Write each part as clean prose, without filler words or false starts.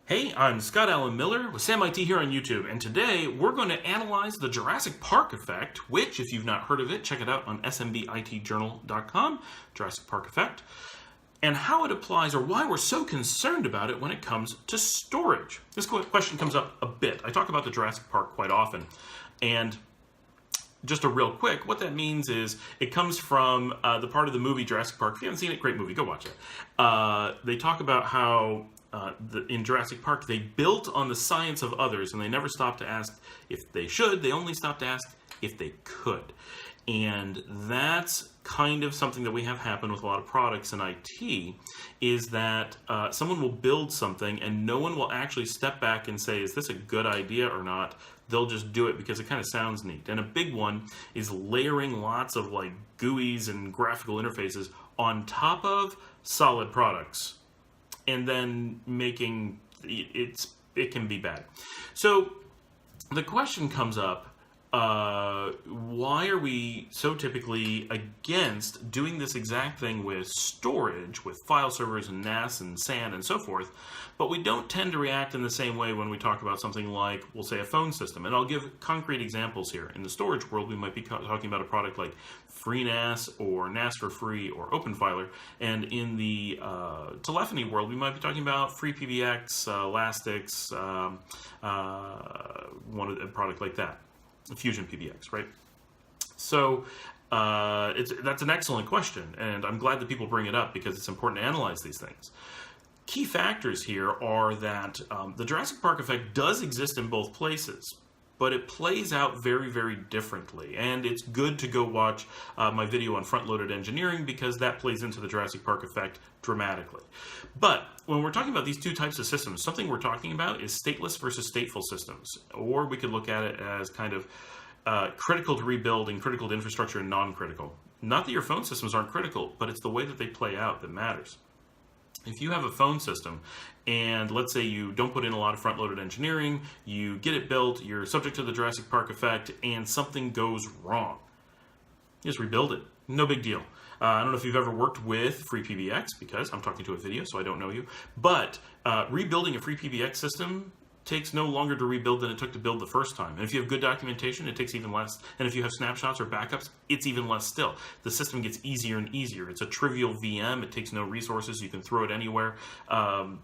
Hey, I'm Scott Allen Miller with Sam IT here on YouTube, and today we're going to analyze the Jurassic Park Effect, which, if you've not heard of it, check it out on smbitjournal.com, Jurassic Park Effect, and how it applies or why we're so concerned about it when it comes to storage. This question comes up a bit. I talk about the Jurassic Park quite often, and just a real quick, what that means is it comes from the part of the movie Jurassic Park. If you haven't seen it, great movie, go watch it. They talk about how in Jurassic Park, they built on the science of others, and they never stopped to ask if they should. They only stopped to ask if they could. And that's kind of something that we have happen with a lot of products in IT, is that someone will build something and no one will actually step back and say, is this a good idea or not? They'll just do it because it kind of sounds neat. And a big one is layering lots of like GUIs and graphical interfaces on top of solid products, and then making it can be bad. So the question comes up, why are we so typically against doing this exact thing with storage, with file servers and NAS and SAN and so forth, but we don't tend to react in the same way when we talk about something like, we'll say, a phone system. And I'll give concrete examples here. In the storage world, we might be talking about a product like FreeNAS or NAS for Free or OpenFiler. And in the telephony world, we might be talking about FreePBX, Elastix, a product like that. Fusion PBX, right? So that's an excellent question, and I'm glad that people bring it up because it's important to analyze these things. Key factors here are that the Jurassic Park effect does exist in both places, but it plays out very, very differently. And it's good to go watch my video on front-loaded engineering because that plays into the Jurassic Park effect dramatically. But when we're talking about these two types of systems, something we're talking about is stateless versus stateful systems. Or we could look at it as kind of critical to rebuild and critical to infrastructure and non-critical. Not that your phone systems aren't critical, but it's the way that they play out that matters. If you have a phone system and let's say you don't put in a lot of front-loaded engineering, you get it built, you're subject to the Jurassic Park effect, and something goes wrong, just rebuild it. No big deal. I don't know if you've ever worked with FreePBX because I'm talking to a video, so I don't know you. But rebuilding a FreePBX system takes no longer to rebuild than it took to build the first time. And if you have good documentation, it takes even less. And if you have snapshots or backups, it's even less still. The system gets easier and easier. It's a trivial VM. It takes no resources. You can throw it anywhere.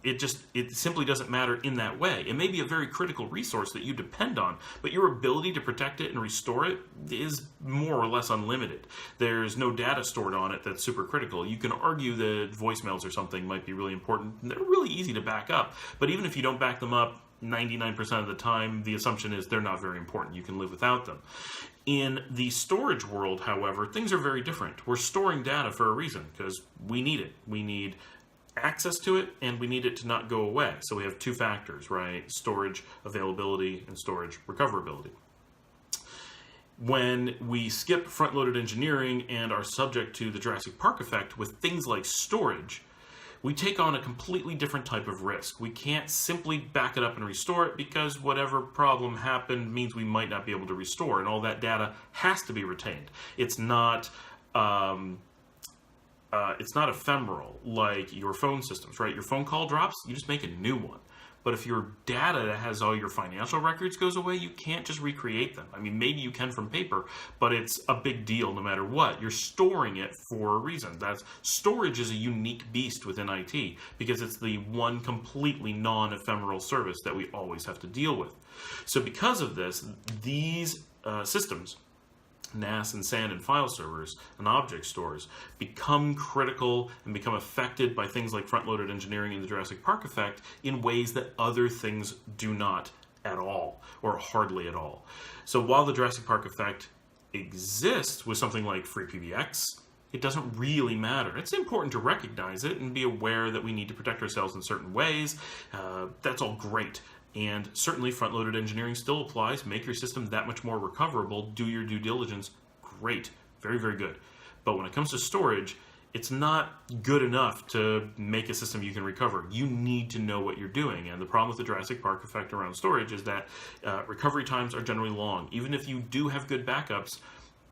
It simply doesn't matter in that way. It may be a very critical resource that you depend on, but your ability to protect it and restore it is more or less unlimited. There's no data stored on it that's super critical. You can argue that voicemails or something might be really important. They're really easy to back up, but even if you don't back them up, 99% of the time, the assumption is they're not very important. You can live without them. In the storage world, however, things are very different. We're storing data for a reason because we need it. We need access to it, and we need it to not go away. So we have two factors, right? Storage availability and storage recoverability. When we skip front-loaded engineering and are subject to the Jurassic Park effect with things like storage, we take on a completely different type of risk. We can't simply back it up and restore it because whatever problem happened means we might not be able to restore, and all that data has to be retained. It's not ephemeral like your phone systems, right? Your phone call drops, you just make a new one. But if your data that has all your financial records goes away, you can't just recreate them. I mean, maybe you can from paper, but it's a big deal no matter what. You're storing it for a reason. Storage is a unique beast within IT because it's the one completely non-ephemeral service that we always have to deal with. So because of this, these systems, NAS and SAN and file servers and object stores, become critical and become affected by things like front-loaded engineering and the Jurassic Park effect in ways that other things do not at all, or hardly at all. So while the Jurassic Park effect exists with something like FreePBX, it doesn't really matter. It's important to recognize it and be aware that we need to protect ourselves in certain ways. That's all great. And certainly front-loaded engineering still applies. Make your system that much more recoverable. Do your due diligence. Great. Very, very good. But when it comes to storage, it's not good enough to make a system you can recover. You need to know what you're doing. And the problem with the Jurassic Park effect around storage is that recovery times are generally long. Even if you do have good backups,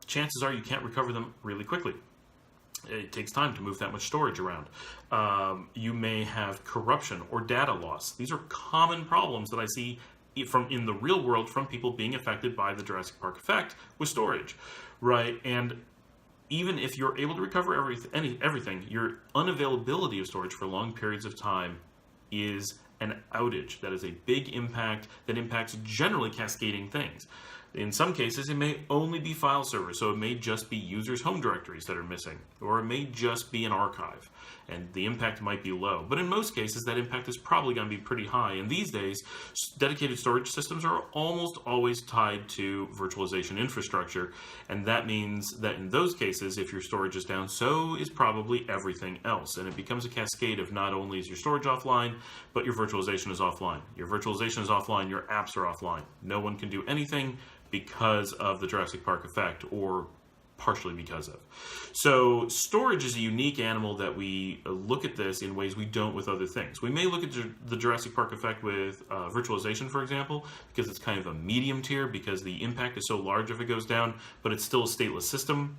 chances are you can't recover them really quickly. It takes time to move that much storage around. You may have corruption or data loss. These are common problems that I see in the real world from people being affected by the Jurassic Park effect with storage, right? And even if you're able to recover everything, your unavailability of storage for long periods of time is an outage. That is a big impact that impacts generally cascading things. In some cases, it may only be file servers, so it may just be users' home directories that are missing, or it may just be an archive, and the impact might be low. But in most cases, that impact is probably going to be pretty high, and these days, dedicated storage systems are almost always tied to virtualization infrastructure, and that means that in those cases, if your storage is down, so is probably everything else, and it becomes a cascade of not only is your storage offline, but your virtualization is offline. Your virtualization is offline, your apps are offline. No one can do anything because of the Jurassic Park effect, or partially because of. So storage is a unique animal that we look at this in ways we don't with other things. We may look at the Jurassic Park effect with virtualization, for example, because it's kind of a medium tier, because the impact is so large if it goes down, but it's still a stateless system.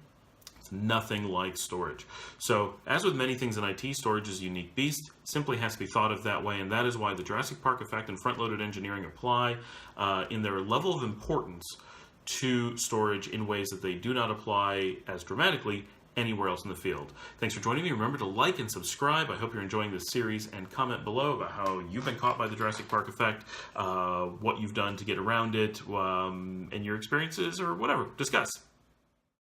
It's nothing like storage. So as with many things in IT, storage is a unique beast. It simply has to be thought of that way, and that is why the Jurassic Park effect and front-loaded engineering apply in their level of importance to storage in ways that they do not apply as dramatically anywhere else in the field. Thanks for joining me. Remember to like and subscribe. I hope you're enjoying this series, and comment below about how you've been caught by the Jurassic Park effect, what you've done to get around it, and your experiences, or whatever. Discuss.